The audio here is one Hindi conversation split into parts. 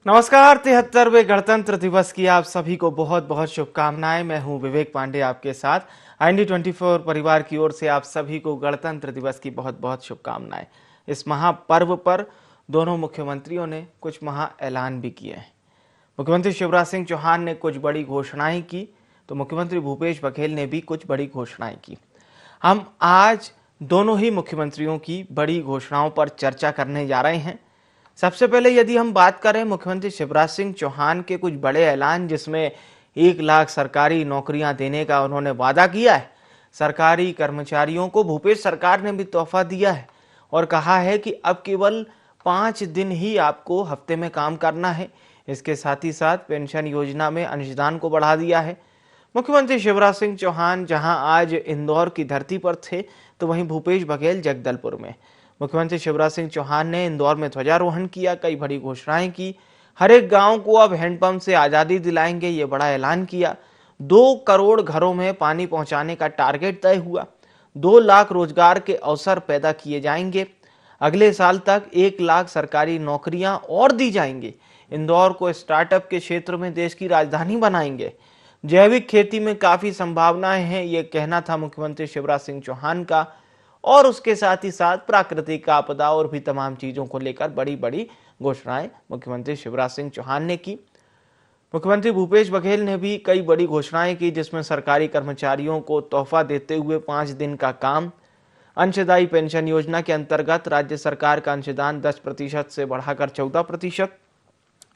नमस्कार। 73वें गणतंत्र दिवस की आप सभी को बहुत बहुत शुभकामनाएं। मैं हूं विवेक पांडे आपके साथ। IND24 परिवार की ओर से आप सभी को गणतंत्र दिवस की बहुत बहुत शुभकामनाएं। इस महापर्व पर दोनों मुख्यमंत्रियों ने कुछ महा ऐलान भी किए हैं। मुख्यमंत्री शिवराज सिंह चौहान ने कुछ बड़ी घोषणाएं की तो मुख्यमंत्री भूपेश बघेल ने भी कुछ बड़ी घोषणाएं की। हम आज दोनों ही मुख्यमंत्रियों की बड़ी घोषणाओं पर चर्चा करने जा रहे हैं। सबसे पहले यदि हम बात करें मुख्यमंत्री शिवराज सिंह चौहान के कुछ बड़े ऐलान, जिसमें 1 लाख सरकारी नौकरियां देने का उन्होंने वादा किया है। सरकारी कर्मचारियों को भूपेश सरकार ने भी तोहफा दिया है और कहा है कि अब केवल 5 दिन ही आपको हफ्ते में काम करना है। इसके साथ ही साथ पेंशन योजना में अंशदान को बढ़ा दिया है। मुख्यमंत्री शिवराज सिंह चौहान जहां आज इंदौर की धरती पर थे, तो वहीं भूपेश बघेल जगदलपुर में। मुख्यमंत्री शिवराज सिंह चौहान ने इंदौर में ध्वजारोहण किया, कई बड़ी घोषणाएं की। हर एक गांव को अब हैंडपंप से आजादी दिलाएंगे, ये बड़ा ऐलान किया। 2 करोड़ घरों में पानी पहुंचाने का टारगेट तय हुआ। 2 लाख रोजगार के अवसर पैदा किए जाएंगे। अगले साल तक 1 लाख सरकारी नौकरियां और दी जाएंगी। इंदौर को स्टार्टअप के क्षेत्र में देश की राजधानी बनाएंगे। जैविक खेती में काफी संभावनाएं हैं, ये कहना था मुख्यमंत्री शिवराज सिंह चौहान का। और उसके साथ ही साथ प्राकृतिक आपदा और भी तमाम चीजों को लेकर बड़ी बड़ी घोषणाएं मुख्यमंत्री शिवराज सिंह चौहान ने की। मुख्यमंत्री भूपेश बघेल ने भी कई बड़ी घोषणाएं की, जिसमें सरकारी कर्मचारियों को तोहफा देते हुए 5 दिन का काम, अंशदायी पेंशन योजना के अंतर्गत राज्य सरकार का अंशदान 10% से बढ़ाकर 14%,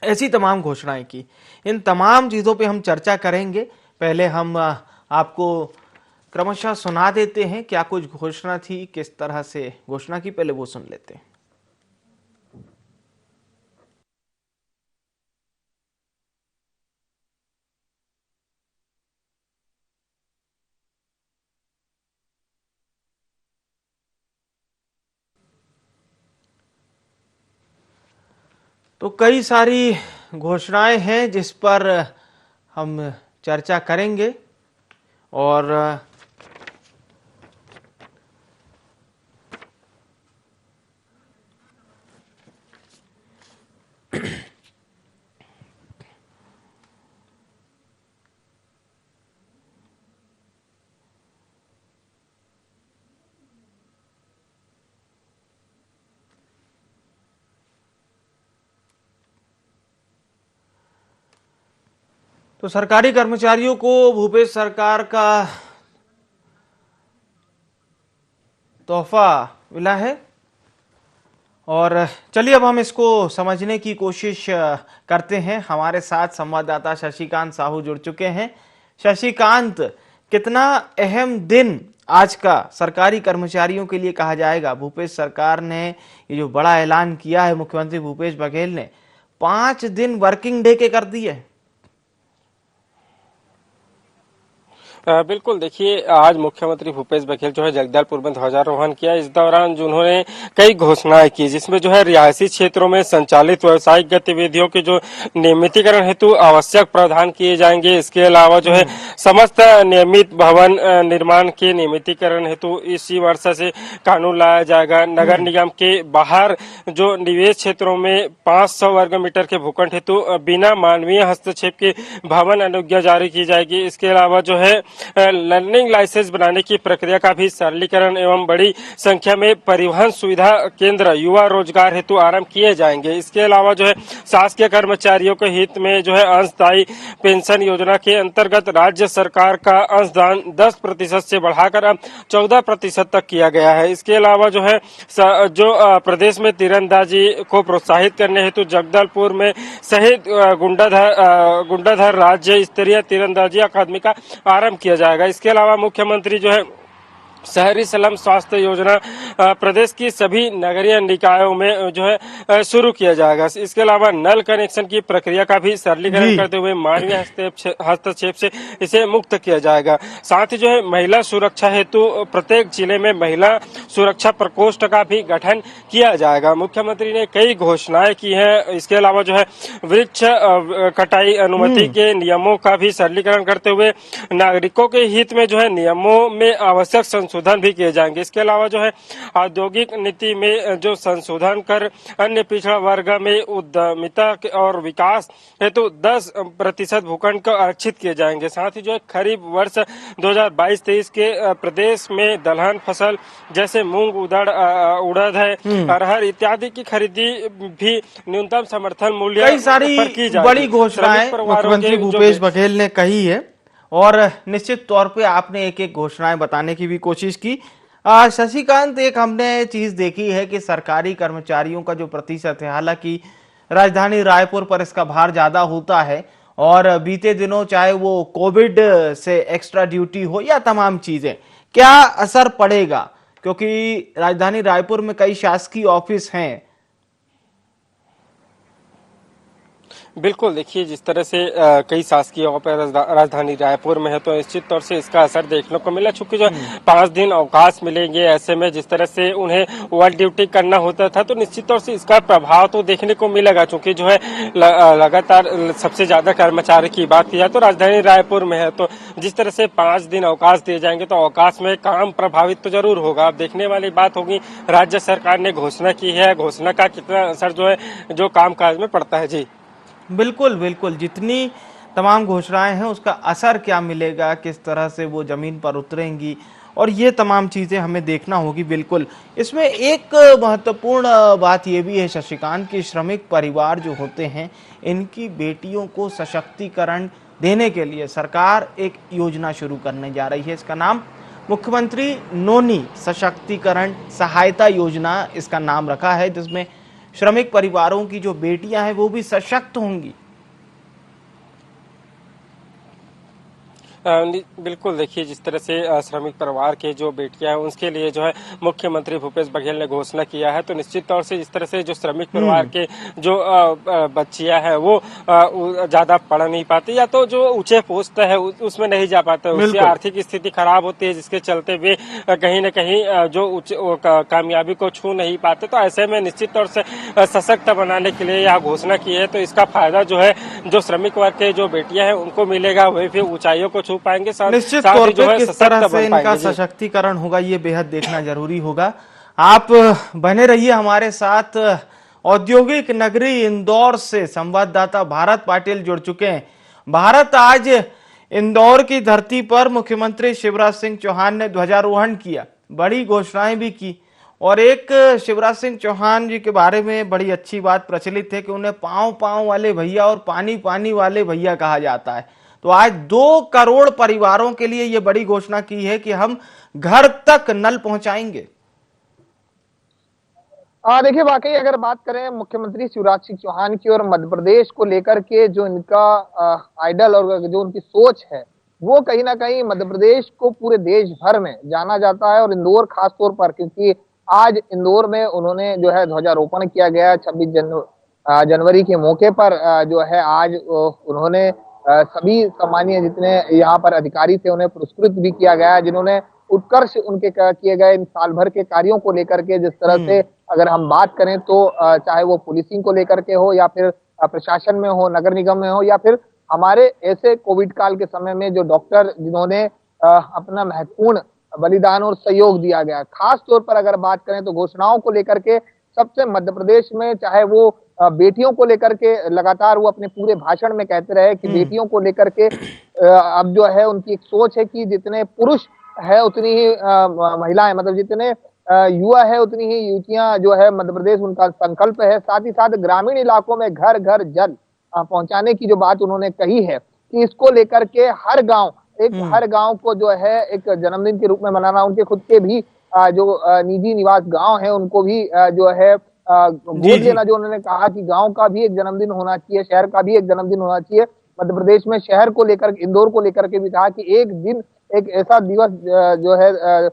ऐसी तमाम घोषणाएं की। इन तमाम चीजों पे हम चर्चा करेंगे। पहले हम आपको क्रमशः सुना देते हैं क्या कुछ घोषणा थी, किस तरह से घोषणा की, पहले वो सुन लेते हैं। तो कई सारी घोषणाएं हैं जिस पर हम चर्चा करेंगे और तो सरकारी कर्मचारियों को भूपेश सरकार का तोहफा मिला है। और चलिए अब हम इसको समझने की कोशिश करते हैं। हमारे साथ संवाददाता शशिकांत साहू जुड़ चुके हैं। शशिकांत, कितना अहम दिन आज का सरकारी कर्मचारियों के लिए कहा जाएगा? भूपेश सरकार ने ये जो बड़ा ऐलान किया है, मुख्यमंत्री भूपेश बघेल ने 5 दिन वर्किंग डे के कर दिए। बिल्कुल, देखिए आज मुख्यमंत्री भूपेश बघेल जो है जगदलपुर में ध्वजारोहण किया। इस दौरान जो उन्होंने कई घोषणाएं की, जिसमें जो है रिहायशी क्षेत्रों में संचालित व्यावसायिक गतिविधियों के जो नियमितीकरण हेतु आवश्यक प्रावधान किए जाएंगे। इसके अलावा जो है समस्त नियमित भवन निर्माण के नियमितीकरण हेतु इसी वर्ष से कानून लाया जाएगा। नगर निगम के बाहर जो निवेश क्षेत्रों में 500 वर्ग मीटर के भूखंड हेतु बिना मानवीय हस्तक्षेप के भवन अनुज्ञा जारी की जाएगी। इसके अलावा जो है लर्निंग लाइसेंस बनाने की प्रक्रिया का भी सरलीकरण एवं बड़ी संख्या में परिवहन सुविधा केंद्र युवा रोजगार हेतु आरंभ किए जाएंगे। इसके अलावा जो है शासकीय कर्मचारियों के हित में जो है अंशदायी पेंशन योजना के अंतर्गत राज्य सरकार का अंशदान 10% से बढ़ाकर अब 14% तक किया गया है। इसके अलावा जो है प्रदेश में तीरंदाजी को प्रोत्साहित करने हेतु जगदलपुर में शहीद गुंडाधर राज्य स्तरीय तीरंदाजी अकादमी का आरंभ किया जाएगा। इसके अलावा मुख्यमंत्री जो है शहरी स्लम स्वास्थ्य योजना प्रदेश की सभी नगरीय निकायों में जो है शुरू किया जाएगा। इसके अलावा नल कनेक्शन की प्रक्रिया का भी सरलीकरण करते हुए मानवीय हस्तक्षेप से इसे मुक्त किया जाएगा। साथ ही जो है महिला सुरक्षा हेतु प्रत्येक जिले में महिला सुरक्षा प्रकोष्ठ का भी गठन किया जाएगा। मुख्यमंत्री ने कई घोषणाएं की हैं। इसके अलावा जो है वृक्ष कटाई अनुमति के नियमों का भी सरलीकरण करते हुए नागरिकों के हित में जो है नियमों में आवश्यक संशोधन भी किए जाएंगे। इसके अलावा जो है औद्योगिक नीति में जो संशोधन कर अन्य पिछड़ा वर्ग में उद्यमिता और विकास हेतु 10% भूखंड को आरक्षित किए जाएंगे। साथ ही जो है खरीफ वर्ष 2022-23 के प्रदेश में दलहन फसल जैसे मूंग, उड़द है, अरहर इत्यादि की खरीदी भी न्यूनतम समर्थन मूल्य कई सारी पर की जाएगी। बड़ी घोषणाएं मुख्यमंत्री भूपेश बघेल ने कही है और निश्चित तौर पे आपने एक एक घोषणाएं बताने की भी कोशिश की। शशिकांत, एक हमने चीज देखी है कि सरकारी कर्मचारियों का जो प्रतिशत है, हालांकि राजधानी रायपुर पर इसका भार ज्यादा होता है और बीते दिनों चाहे वो कोविड से एक्स्ट्रा ड्यूटी हो या तमाम चीजें, क्या असर पड़ेगा? क्योंकि राजधानी रायपुर में कई शासकीय ऑफिस हैं। बिल्कुल, देखिए जिस तरह से कई शासकीय ऑफिस राजधानी रायपुर में है तो निश्चित तौर से इसका असर देखने को मिला। चूंकि जो 5 दिन अवकाश मिलेंगे, ऐसे में जिस तरह से उन्हें ओवर ड्यूटी करना होता था तो निश्चित तौर से इसका प्रभाव तो देखने को मिलेगा। चूंकि जो है लगातार सबसे ज्यादा कर्मचारी की बात की जाए तो राजधानी रायपुर में है, तो जिस तरह से 5 दिन अवकाश दिए जाएंगे तो अवकाश में काम प्रभावित तो जरूर होगा। अब देखने वाली बात होगी राज्य सरकार ने घोषणा की है, घोषणा का कितना असर जो है जो कामकाज में पड़ता है। जी बिल्कुल बिल्कुल, जितनी तमाम घोषणाएं हैं उसका असर क्या मिलेगा, किस तरह से वो जमीन पर उतरेंगी, और ये तमाम चीजें हमें देखना होगी। बिल्कुल, इसमें एक महत्वपूर्ण बात ये भी है शशिकांत की श्रमिक परिवार जो होते हैं, इनकी बेटियों को सशक्तिकरण देने के लिए सरकार एक योजना शुरू करने जा रही है। इसका नाम मुख्यमंत्री नोनी सशक्तिकरण सहायता योजना इसका नाम रखा है, जिसमें श्रमिक परिवारों की जो बेटियां हैं वो भी सशक्त होंगी। बिल्कुल, देखिए जिस तरह से श्रमिक परिवार के जो बेटियां हैं उसके लिए जो है मुख्यमंत्री भूपेश बघेल ने घोषणा किया है, तो निश्चित तौर से जिस तरह से जो श्रमिक परिवार के जो बच्चियां हैं वो ज्यादा पढ़ नहीं पाती या तो जो ऊंचे पोस्ट है उसमें नहीं जा पाते, उसकी आर्थिक स्थिति खराब होती है, जिसके चलते वे कहीं न कहीं जो कामयाबी को छू नहीं पाते। तो ऐसे में निश्चित तौर से सशक्त बनाने के लिए यह घोषणा की है, तो इसका फायदा जो है जो श्रमिक वर्ग के जो बेटियां हैं उनको मिलेगा, वही फिर ऊंचाइयों को पाएंगे। निश्चित तौर पे किस तरह से इनका सशक्तिकरण होगा ये बेहद देखना जरूरी होगा। आप बने रहिए हमारे साथ। औद्योगिक नगरी इंदौर से संवाददाता भारत पाटिल जुड़ चुके हैं। भारत, आज इंदौर की धरती पर मुख्यमंत्री शिवराज सिंह चौहान ने ध्वजारोहण किया, बड़ी घोषणाएं भी की, और एक शिवराज सिंह चौहान जी के बारे में बड़ी अच्छी बात प्रचलित है कि उन्हें पांव पांव वाले भैया और पानी पानी वाले भैया कहा जाता है। तो आज 2 करोड़ परिवारों के लिए ये बड़ी घोषणा की है कि हम घर तक नल पहुंचाएंगे। देखिए, वाकई अगर बात करें मुख्यमंत्री शिवराज सिंह चौहान की और मध्य प्रदेश को लेकर के जो इनका आइडल और जो उनकी सोच है, वो कहीं ना कहीं मध्य प्रदेश को पूरे देश भर में जाना जाता है और इंदौर खास तौर पर, क्योंकि आज इंदौर में उन्होंने जो है ध्वजारोपण किया गया 26 जनवरी के मौके पर। जो है आज उन्होंने सभी सम्मानीय जितने यहाँ पर अधिकारी थे उन्हें पुरस्कृत भी किया गया, जिन्होंने उत्कर्ष उनके किए गए इन साल भर के कार्यों को लेकर के, जिस तरह से अगर हम बात करें तो चाहे वो पुलिसिंग को लेकर के हो या फिर प्रशासन में हो, नगर निगम में हो, या फिर हमारे ऐसे कोविड काल के समय में जो डॉक्टर जिन्होंने अपना महत्वपूर्ण बलिदान और सहयोग दिया गया। खास तौर पर अगर बात करें तो घोषणाओं को लेकर के सबसे मध्य प्रदेश में, चाहे वो बेटियों को लेकर के लगातार वो अपने पूरे भाषण में कहते रहे कि बेटियों को लेकर के अब जो है उनकी एक सोच है कि जितने पुरुष है उतनी ही महिलाएं, मतलब जितने युवा है उतनी ही युवतियां जो है मध्य प्रदेश उनका संकल्प है। साथ ही साथ ग्रामीण इलाकों में घर घर जल पहुंचाने की जो बात उन्होंने कही है कि इसको लेकर के हर गांव को जो है एक जन्मदिन के रूप में मनाना, उनके खुद के भी जो निजी निवास गांव है उनको भी जो है गोद लेना। जो उन्होंने कहा कि गांव का भी एक जन्मदिन होना चाहिए, शहर का भी एक जन्मदिन होना चाहिए। मध्य प्रदेश में शहर को लेकर, इंदौर को लेकर के भी कहा कि एक दिन एक ऐसा दिवस जो है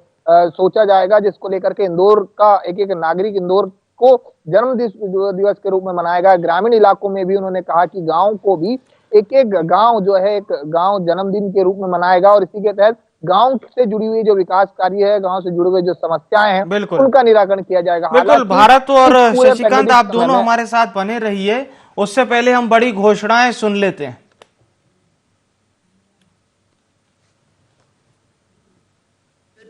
सोचा जाएगा जिसको लेकर के इंदौर का एक एक नागरिक इंदौर को जन्म दिवस के रूप में मनाएगा। ग्रामीण इलाकों में भी उन्होंने कहा कि गांव को भी एक एक गांव जो है एक गांव जन्मदिन के रूप में मनाएगा, और इसी के तहत गांव से जुड़ी हुई जो विकास कार्य है, गांव से जुड़े हुए जो समस्याएं हैं उनका निराकरण किया जाएगा। बिल्कुल, भारत और शशिकांत आप दोनों हमारे साथ बने रहिए। उससे पहले हम बड़ी घोषणाएं सुन लेते हैं।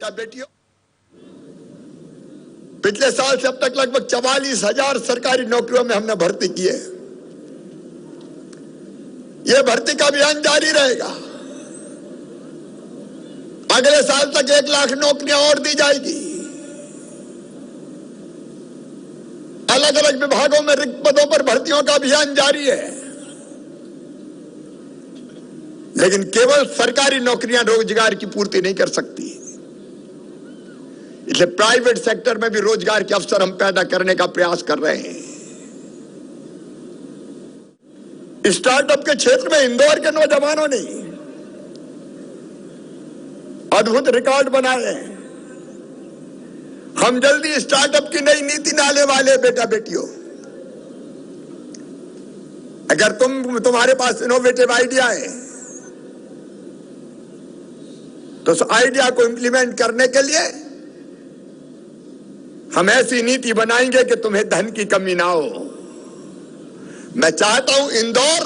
बेटियों पिछले साल से अब तक लगभग 44,000 सरकारी नौकरियों में हमने भर्ती की है। यह भर्ती का अभियान जारी रहेगा। अगले साल तक 1 लाख नौकरियां और दी जाएगी। अलग अलग विभागों में रिक्त पदों पर भर्तियों का अभियान जारी है। लेकिन केवल सरकारी नौकरियां रोजगार की पूर्ति नहीं कर सकती, इसलिए प्राइवेट सेक्टर में भी रोजगार के अवसर हम पैदा करने का प्रयास कर रहे हैं। स्टार्टअप के क्षेत्र में इंदौर के नौजवानों ने अद्भुत रिकॉर्ड बनाए हैं। हम जल्दी स्टार्टअप की नई नीति लाने वाले बेटा बेटियों। अगर तुम्हारे पास इनोवेटिव आइडिया है तो उस आइडिया को इंप्लीमेंट करने के लिए हम ऐसी नीति बनाएंगे कि तुम्हें धन की कमी ना हो। मैं चाहता हूं इंदौर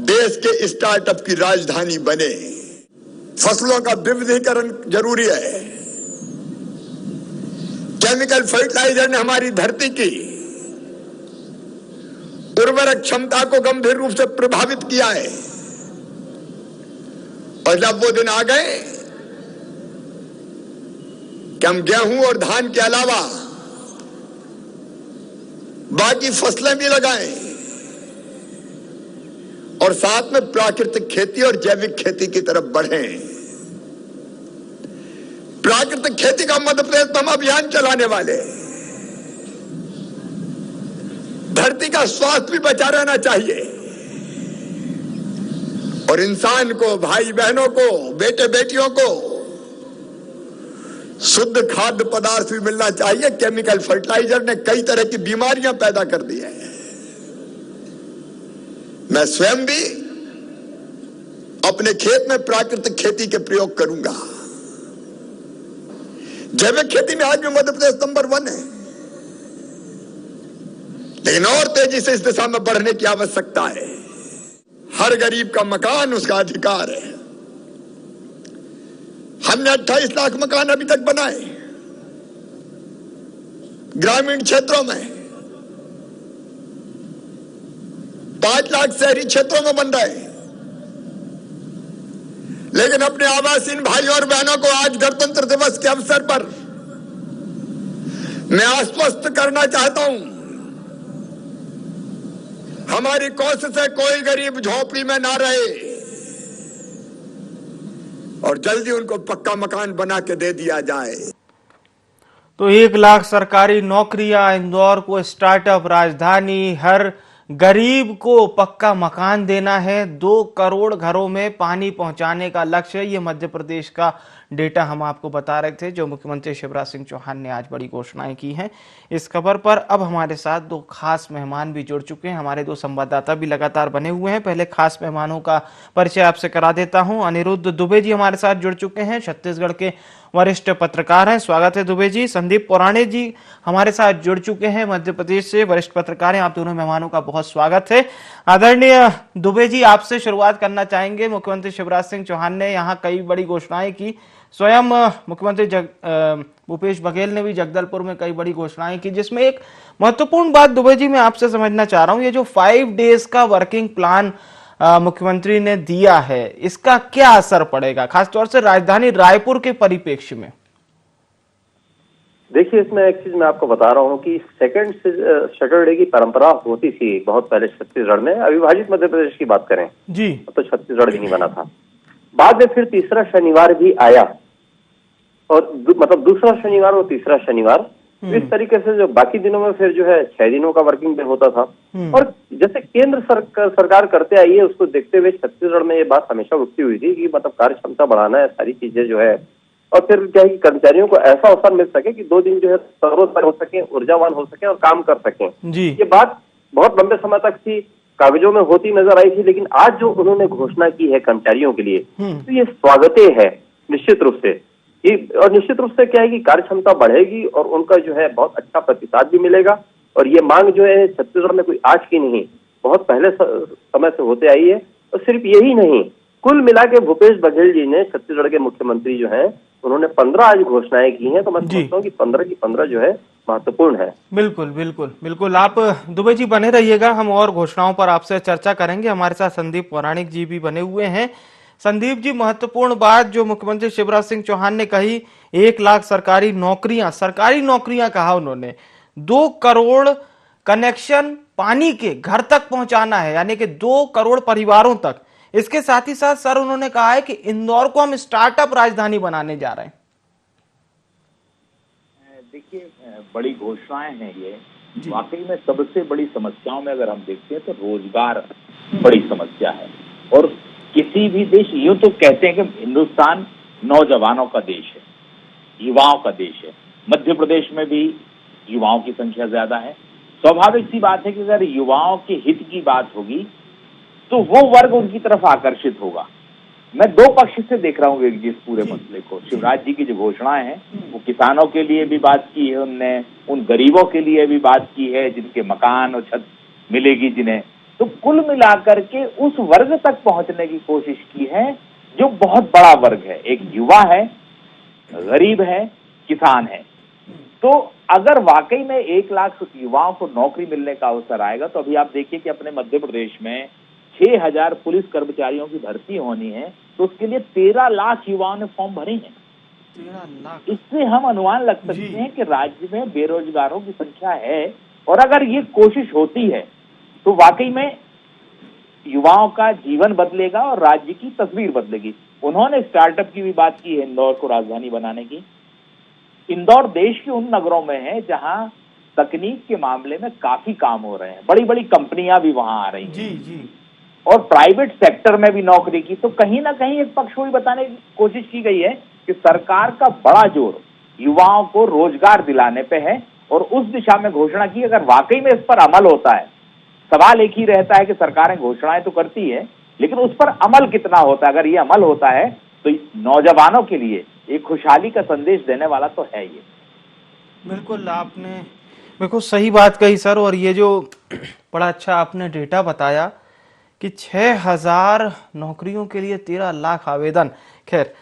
देश के स्टार्टअप की राजधानी बने। फसलों का विविधीकरण जरूरी है। केमिकल फर्टिलाइजर ने हमारी धरती की उर्वरक क्षमता को गंभीर रूप से प्रभावित किया है, और जब वो दिन आ गए कि हम गेहूं और धान के अलावा बाकी फसलें भी लगाएं और साथ में प्राकृतिक खेती और जैविक खेती की तरफ बढ़ें। प्राकृतिक खेती का मध्य प्रदेश में हम अभियान चलाने वाले। धरती का स्वास्थ्य भी बचा रहना चाहिए और इंसान को, भाई बहनों को, बेटे बेटियों को शुद्ध खाद्य पदार्थ भी मिलना चाहिए। केमिकल फर्टिलाइजर ने कई तरह की बीमारियां पैदा कर दी है। मैं स्वयं भी अपने खेत में प्राकृतिक खेती के प्रयोग करूंगा। जैविक खेती में आज भी मध्य प्रदेश नंबर 1 है, लेकिन और तेजी से इस दिशा में बढ़ने की आवश्यकता है। हर गरीब का मकान उसका अधिकार है। हमने 28 लाख मकान अभी तक बनाए ग्रामीण क्षेत्रों में, 5 लाख शहरी क्षेत्रों में बन रहे। लेकिन अपने आवासीन भाइयों और बहनों को आज गणतंत्र दिवस के अवसर पर मैं आश्वस्त करना चाहता हूं, हमारी कोशिश है कोई गरीब झोपड़ी में ना रहे और जल्दी उनको पक्का मकान बना के दे दिया जाए। तो 1 लाख सरकारी नौकरियां, इंदौर को स्टार्टअप राजधानी, हर गरीब को पक्का मकान देना है, 2 करोड़ घरों में पानी पहुंचाने का लक्ष्य। ये मध्य प्रदेश का डेटा हम आपको बता रहे थे, जो मुख्यमंत्री शिवराज सिंह चौहान ने आज बड़ी घोषणाएं की हैं। इस खबर पर अब हमारे साथ 2 खास मेहमान भी जुड़ चुके हैं। हमारे 2 संवाददाता भी लगातार बने हुए हैं। पहले खास मेहमानों का परिचय आपसे करा देता हूं। अनिरुद्ध दुबे जी हमारे साथ जुड़ चुके हैं, छत्तीसगढ़ के वरिष्ठ पत्रकार हैं। स्वागत है दुबे जी। संदीप पुराणे जी हमारे साथ जुड़ चुके हैं, मध्य प्रदेश से वरिष्ठ पत्रकार हैं। आप दोनों मेहमानों का बहुत स्वागत है। आदरणीय दुबे जी, आपसे शुरुआत करना चाहेंगे। मुख्यमंत्री शिवराज सिंह चौहान ने यहाँ कई बड़ी घोषणाएं की। स्वयं मुख्यमंत्री भूपेश बघेल ने भी जगदलपुर में कई बड़ी घोषणाएं की, जिसमें एक महत्वपूर्ण बात दुबे जी मैं आपसे समझना चाह रहा हूं, ये जो 5 डेज का वर्किंग प्लान मुख्यमंत्री ने दिया है, इसका क्या असर पड़ेगा खासतौर से राजधानी रायपुर के परिप्रेक्ष्य में? देखिए, इसमें एक चीज मैं आपको बता रहा हूँ कि सेकंड सैटरडे की परंपरा होती थी बहुत पहले छत्तीसगढ़ में। अविभाजित मध्य प्रदेश की बात करें जी, तो छत्तीसगढ़ भी नहीं बना था। बाद में फिर तीसरा शनिवार भी आया, और मतलब दूसरा शनिवार और तीसरा शनिवार, इस तरीके से जो बाकी दिनों में फिर जो है 6 दिनों का वर्किंग डे होता था। और जैसे केंद्र सरकार करते आई है, उसको देखते हुए छत्तीसगढ़ में ये बात हमेशा उठती हुई थी कि मतलब कार्य क्षमता बढ़ाना है, सारी चीजें जो है, और फिर क्या है कि कर्मचारियों को ऐसा अवसर मिल सके कि 2 दिन जो है तरोताजा हो सके, ऊर्जावान हो सके और काम कर सके। ये बात बहुत लंबे समय तक थी, कागजों में होती नजर आई थी, लेकिन आज जो उन्होंने घोषणा की है कर्मचारियों के लिए, तो ये स्वागते है निश्चित रूप से। और निश्चित रूप से क्या है कि कार्य क्षमता बढ़ेगी और उनका जो है बहुत अच्छा प्रतिसाद भी मिलेगा। और ये मांग जो है छत्तीसगढ़ में कोई आज की नहीं, बहुत पहले समय से होते आई है। और सिर्फ यही नहीं, कुल मिला के भूपेश बघेल जी ने, छत्तीसगढ़ के मुख्यमंत्री जो हैं, उन्होंने 15 आज घोषणाएं की हैं, तो मैं समझता हूँ कि 15 की 15 जो है महत्वपूर्ण है। बिल्कुल बिल्कुल बिल्कुल। आप दुबे जी बने रहिएगा, हम और घोषणाओं पर आपसे चर्चा करेंगे। हमारे साथ संदीप पौराणिक जी भी बने हुए हैं। संदीप जी, महत्वपूर्ण बात जो मुख्यमंत्री शिवराज सिंह चौहान ने कही, 1 लाख सरकारी नौकरियां कहा उन्होंने, 2 करोड़ कनेक्शन पानी के घर तक पहुंचाना है, यानी कि 2 करोड़ परिवारों तक। इसके साथ ही साथ सर उन्होंने कहा है कि इंदौर को हम स्टार्टअप राजधानी बनाने जा रहे हैं। देखिए, बड़ी घोषणाएं हैं ये। वाकई में सबसे बड़ी समस्याओं में अगर हम देखते हैं तो रोजगार बड़ी समस्या है। और किसी भी देश, यूं तो कहते हैं कि हिंदुस्तान नौजवानों का देश है, युवाओं का देश है। मध्य प्रदेश में भी युवाओं की संख्या ज्यादा है। स्वाभाविक सी बात है कि अगर युवाओं के हित की बात होगी तो वो वर्ग उनकी तरफ आकर्षित होगा। मैं 2 पक्ष से देख रहा हूँ विवेक जी इस पूरे मसले को। शिवराज जी की जो घोषणाएं हैं वो किसानों के लिए भी बात की है उनने, उन गरीबों के लिए भी बात की है जिनके मकान और छत मिलेगी जिन्हें। तो कुल मिलाकर के उस वर्ग तक पहुंचने की कोशिश की है जो बहुत बड़ा वर्ग है। एक युवा है, गरीब है, किसान है। तो अगर वाकई में 1 लाख युवाओं को नौकरी मिलने का अवसर आएगा, तो अभी आप देखिए कि अपने मध्य प्रदेश में 6000 पुलिस कर्मचारियों की भर्ती होनी है, तो उसके लिए 13 लाख युवाओं ने फॉर्म भरे हैं। 13 लाख। इससे हम अनुमान लग सकते हैं कि राज्य में बेरोजगारों की संख्या है। और अगर ये कोशिश होती है तो वाकई में युवाओं का जीवन बदलेगा और राज्य की तस्वीर बदलेगी। उन्होंने स्टार्टअप की भी बात की है, इंदौर को राजधानी बनाने की। इंदौर देश के उन नगरों में है जहां तकनीक के मामले में काफी काम हो रहे हैं, बड़ी बड़ी कंपनियां भी वहां आ रही हैं। जी जी। और प्राइवेट सेक्टर में भी नौकरी की। तो कहीं ना कहीं एक पक्ष को भी बताने की कोशिश की गई है कि सरकार का बड़ा जोर युवाओं को रोजगार दिलाने पे है और उस दिशा में घोषणा की। अगर वाकई में इस पर अमल होता है, सवाल एक ही रहता है कि सरकारें घोषणाएं तो करती है लेकिन उस पर अमल कितना होता है। अगर ये अमल होता है तो नौजवानों के लिए एक खुशहाली का संदेश देने वाला तो है ये। बिल्कुल, आपने बिल्कुल सही बात कही सर। और ये जो बड़ा अच्छा आपने डेटा बताया कि 6000 नौकरियों के लिए 13 लाख आवेदन। खैर,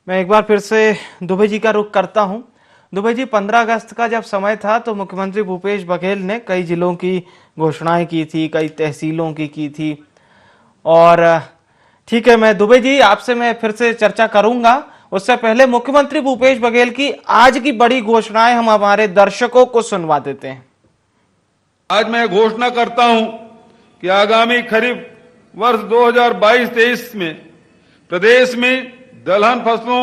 मैं एक बार फिर से दुबे जी का रुख करता हूं। दुबे जी, 15 अगस्त का जब समय था तो मुख्यमंत्री भूपेश बघेल ने कई जिलों की घोषणाएं की थी, कई तहसीलों की थी। और ठीक है, मैं दुबे जी आपसे मैं फिर से चर्चा करूंगा। उससे पहले मुख्यमंत्री भूपेश बघेल की आज की बड़ी घोषणाएं हम हमारे दर्शकों को सुनवा देते हैं। आज मैं घोषणा करता हूं कि आगामी खरीफ वर्ष 2022-23 में प्रदेश में दलहन फसलों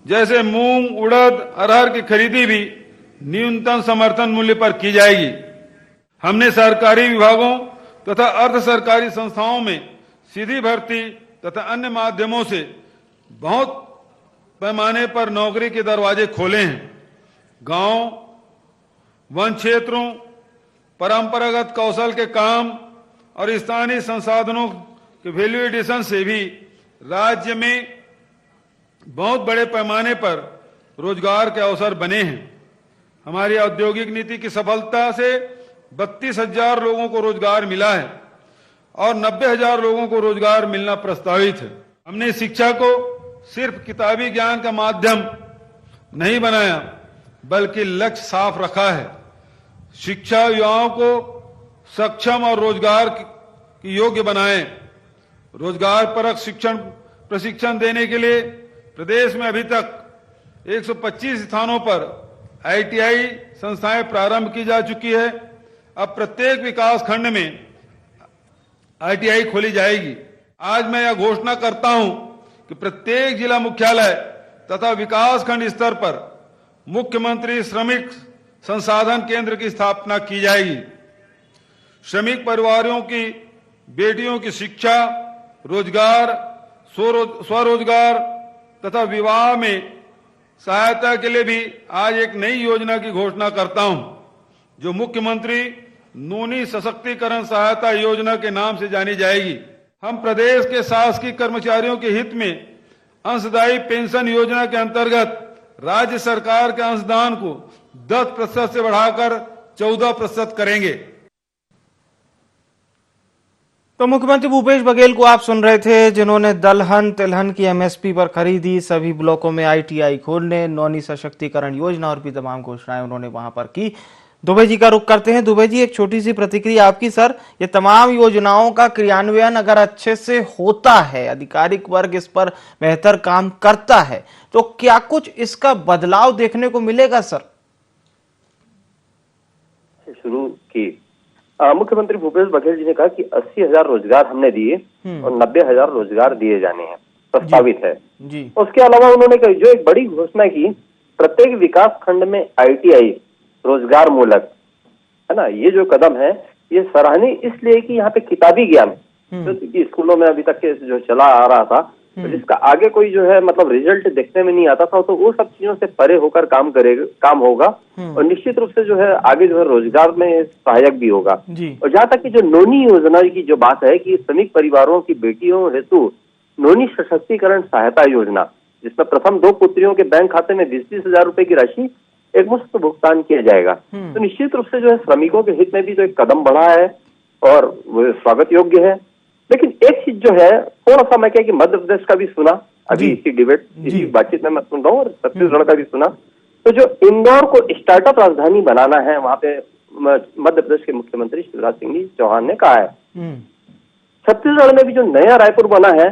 जैसे मूंग, उड़द, अरहर की खरीदी भी न्यूनतम समर्थन मूल्य पर की जाएगी। हमने सरकारी विभागों तथा अर्ध सरकारी संस्थाओं में सीधी भर्ती तथा अन्य माध्यमों से बहुत पैमाने पर नौकरी के दरवाजे खोले हैं। गांव, वन क्षेत्रों, परंपरागत कौशल के काम और स्थानीय संसाधनों के वैल्यू एडिशन से भी राज्य में बहुत बड़े पैमाने पर रोजगार के अवसर बने हैं। हमारी औद्योगिक नीति की सफलता से 32,000 लोगों को रोजगार मिला है और 90,000 लोगों को रोजगार मिलना प्रस्तावित है। हमने शिक्षा को सिर्फ किताबी ज्ञान का माध्यम नहीं बनाया, बल्कि लक्ष्य साफ रखा है। शिक्षा युवाओं को सक्षम और रोजगार की योग्य बनाए। रोजगार परक शिक्षण प्रशिक्षण देने के लिए प्रदेश में अभी तक 125 स्थानों पर ITI संस्थाएं प्रारंभ की जा चुकी है। अब प्रत्येक विकास खंड में ITI खोली जाएगी। आज मैं यह घोषणा करता हूं कि प्रत्येक जिला मुख्यालय तथा विकास खंड स्तर पर मुख्यमंत्री श्रमिक संसाधन केंद्र की स्थापना की जाएगी। श्रमिक परिवारों की बेटियों की शिक्षा, रोजगार, स्वरोजगार तथा विवाह में सहायता के लिए भी आज एक नई योजना की घोषणा करता हूं, जो मुख्यमंत्री नूनी सशक्तिकरण सहायता योजना के नाम से जानी जाएगी। हम प्रदेश के शासकीय कर्मचारियों के हित में अंशदायी पेंशन योजना के अंतर्गत राज्य सरकार के अंशदान को 10% से बढ़ाकर 14% करेंगे। तो मुख्यमंत्री भूपेश बघेल को आप सुन रहे थे, जिन्होंने दलहन तिलहन की एमएसपी पर खरीदी, सभी ब्लॉकों में आईटीआई खोलने, नौनी सशक्तिकरण योजना और भी तमाम घोषणाएं उन्होंने वहां पर की। दुबे जी का रुख करते हैं। दुबे जी, एक छोटी सी प्रतिक्रिया आपकी। सर, ये तमाम योजनाओं का क्रियान्वयन अगर अच्छे से होता है, आधिकारिक वर्ग इस पर बेहतर काम करता है, तो क्या कुछ इसका बदलाव देखने को मिलेगा? सर, शुरू की मुख्यमंत्री भूपेश बघेल जी ने कहा कि 80,000 रोजगार हमने दिए और 90,000 रोजगार दिए जाने हैं, प्रस्तावित है जी। उसके अलावा उन्होंने जो एक बड़ी घोषणा की, प्रत्येक विकास खंड में आईटीआई रोजगार मूलक, है ना, ये जो कदम है ये सराहनीय इसलिए कि यहाँ पे किताबी ज्ञान जो स्कूलों में अभी तक के जो चला आ रहा था, तो जिसका आगे कोई जो है मतलब रिजल्ट देखने में नहीं आता था, तो वो सब चीजों से परे होकर काम होगा और निश्चित रूप से जो है आगे जो है रोजगार में सहायक भी होगा। और जहाँ तक कि जो नोनी योजना की जो बात है कि श्रमिक परिवारों की बेटियों हेतु नोनी सशक्तिकरण सहायता योजना, जिसमें प्रथम 2 पुत्रियों के बैंक खाते में 20-20 हजार रुपए की राशि एक मुश्त भुगतान किया जाएगा, तो निश्चित रूप से जो है श्रमिकों के हित में भी जो एक कदम बढ़ा है और वो स्वागत योग्य है। लेकिन एक चीज जो है, थोड़ा सा मैं क्या कि मध्य प्रदेश का भी सुना, अभी इसी डिबेट इसी बातचीत में मैं सुन रहा हूँ, और छत्तीसगढ़ का भी सुना, तो जो इंदौर को स्टार्टअप राजधानी बनाना है, वहां पे मध्य प्रदेश के मुख्यमंत्री शिवराज सिंह चौहान ने कहा है। छत्तीसगढ़ में भी जो नया रायपुर बना है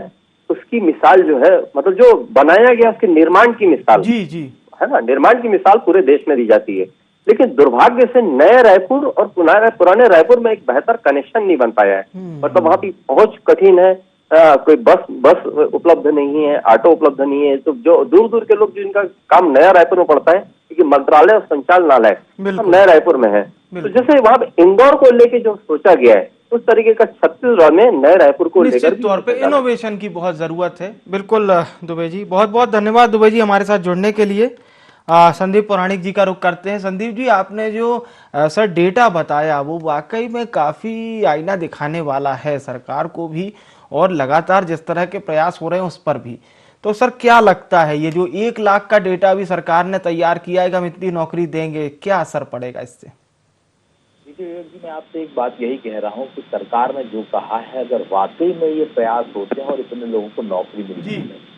उसकी मिसाल जो है, मतलब जो बनाया गया उसके निर्माण की मिसाल है ना, निर्माण की मिसाल पूरे देश में दी जाती है। लेकिन दुर्भाग्य से नए रायपुर और पुराने रायपुर में एक बेहतर कनेक्शन नहीं बन पाया है, मतलब वहां की पहुंच कठिन है, कोई बस उपलब्ध नहीं है, ऑटो उपलब्ध नहीं है, तो जो दूर दूर के लोग जिनका काम नया रायपुर में पड़ता है, क्योंकि मंत्रालय और संचालनालय सब नए रायपुर में है, तो जैसे वहां इंदौर को लेके जो सोचा गया है उस तरीके का छत्तीसगढ़ में नए रायपुर को लेकर तौर पे इनोवेशन की बहुत जरूरत है। बिल्कुल दुबे जी, बहुत बहुत धन्यवाद दुबे जी हमारे साथ जुड़ने के लिए। संदीप पौराणिक जी का रुख करते हैं। संदीप जी, आपने जो सर डेटा बताया वो वाकई में काफी आईना दिखाने वाला है सरकार को भी, और लगातार जिस तरह के प्रयास हो रहे हैं उस पर भी। तो सर, क्या लगता है ये जो 1 लाख का डेटा भी सरकार ने तैयार किया है कि हम इतनी नौकरी देंगे, क्या असर पड़ेगा इससे? देखिए विवेक जी, मैं आपसे एक बात यही कह रहा हूँ कि सरकार ने जो कहा है, अगर वाकई में ये प्रयास होते हैं और इतने लोगों को नौकरी मिलती है,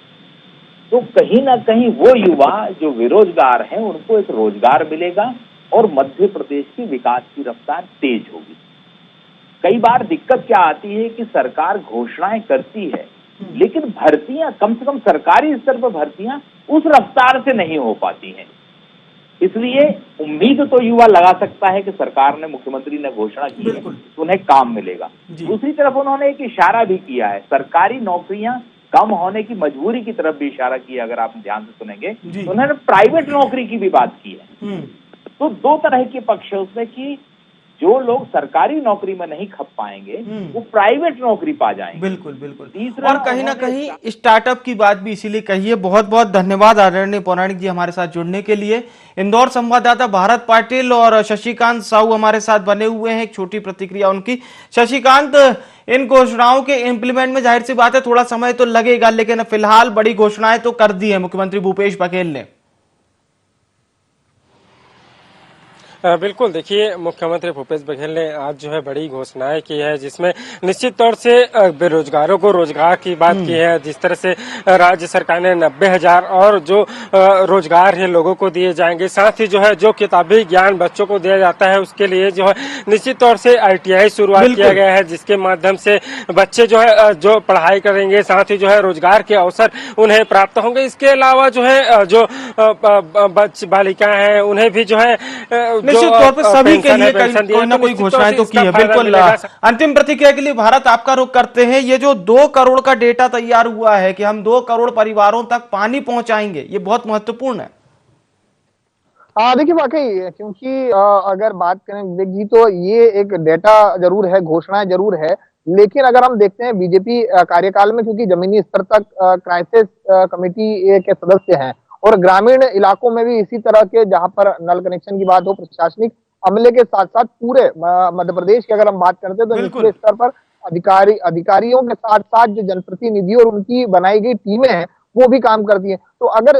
तो कहीं ना कहीं वो युवा जो बेरोजगार हैं उनको एक रोजगार मिलेगा और मध्य प्रदेश की विकास की रफ्तार तेज होगी। कई बार दिक्कत क्या आती है कि सरकार घोषणाएं करती है, लेकिन भर्तियां, कम से कम सरकारी स्तर पर भर्तियां उस रफ्तार से नहीं हो पाती हैं। इसलिए उम्मीद तो युवा लगा सकता है कि सरकार ने, मुख्यमंत्री ने घोषणा की है तो उन्हें काम मिलेगा। दूसरी तरफ उन्होंने एक इशारा भी किया है, सरकारी नौकरियां कम होने की मजबूरी की तरफ भी इशारा किया। अगर आप ध्यान से सुनेंगे तो उन्होंने प्राइवेट नौकरी की भी बात की है। तो 2 तरह के पक्ष है उसमें कि जो लोग सरकारी नौकरी में नहीं खप पाएंगे वो प्राइवेट नौकरी पा जाएंगे। बिल्कुल बिल्कुल। और कहीं ना कहीं स्टार्टअप की बात भी इसीलिए कही है। बहुत बहुत धन्यवाद आदरणीय पौराणिक जी हमारे साथ जुड़ने के लिए। इंदौर संवाददाता भारत पाटिल और शशिकांत साहू हमारे साथ बने हुए हैं। एक छोटी प्रतिक्रिया उनकी। शशिकांत, इन घोषणाओं के इम्प्लीमेंट में जाहिर सी बात है थोड़ा समय तो लगेगा, लेकिन फिलहाल बड़ी घोषणाएं तो कर दी है मुख्यमंत्री भूपेश बघेल ने। बिल्कुल, देखिए मुख्यमंत्री भूपेश बघेल ने आज जो है बड़ी घोषणाएं की है, जिसमें निश्चित तौर से बेरोजगारों को रोजगार की बात की है। जिस तरह से राज्य सरकार ने 90,000 और जो रोजगार है लोगों को दिए जाएंगे, साथ ही जो है जो किताबी ज्ञान बच्चों को दिया जाता है उसके लिए जो है निश्चित तौर से आईटीआई शुरुआत किया गया है, जिसके माध्यम से बच्चे जो है जो पढ़ाई करेंगे, साथ ही जो है रोजगार के अवसर उन्हें प्राप्त होंगे। इसके अलावा जो है जो बालिकाएं हैं उन्हें भी जो है निश्चित तौर पर सभी के लिए कोई ना कोई घोषणाएं तो की है। बिल्कुल। अंतिम प्रतिक्रिया के लिए भारत आपका रुख करते हैं। ये जो 2 करोड़ का डेटा तैयार हुआ है कि हम 2 करोड़ परिवारों तक पानी पहुंचाएंगे, ये बहुत महत्वपूर्ण है। देखिए वाकई, क्योंकि अगर बात करें विवेक जी तो ये एक डेटा जरूर है, घोषणाएं जरूर है, लेकिन अगर हम देखते हैं बीजेपी कार्यकाल में, क्योंकि जमीनी स्तर तक क्राइसिस कमेटी के सदस्य हैं और ग्रामीण इलाकों में भी इसी तरह के, जहां पर नल कनेक्शन की बात हो, प्रशासनिक अमले के साथ साथ पूरे मध्य प्रदेश की अगर हम बात करते हैं तो निचले स्तर पर अधिकारियों के साथ साथ जो जनप्रतिनिधि और उनकी बनाई गई टीमें हैं वो भी काम करती है। तो अगर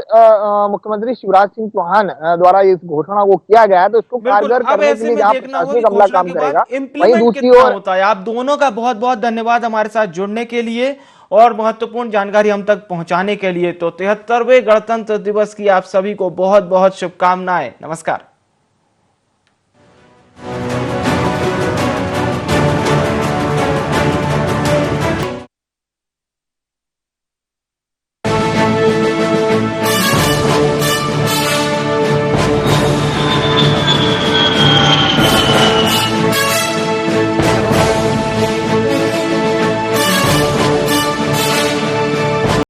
मुख्यमंत्री शिवराज सिंह चौहान द्वारा इस घोषणा को किया गया है तो इसको कारगर करने के लिए जहाँ प्रशासनिक अमला काम करेगा, वहीं दूसरी ओर होता है। आप दोनों का बहुत बहुत धन्यवाद हमारे साथ जुड़ने के लिए और महत्वपूर्ण जानकारी हम तक पहुंचाने के लिए। तो 73वें गणतंत्र दिवस की आप सभी को बहुत बहुत शुभकामनाएं। नमस्कार।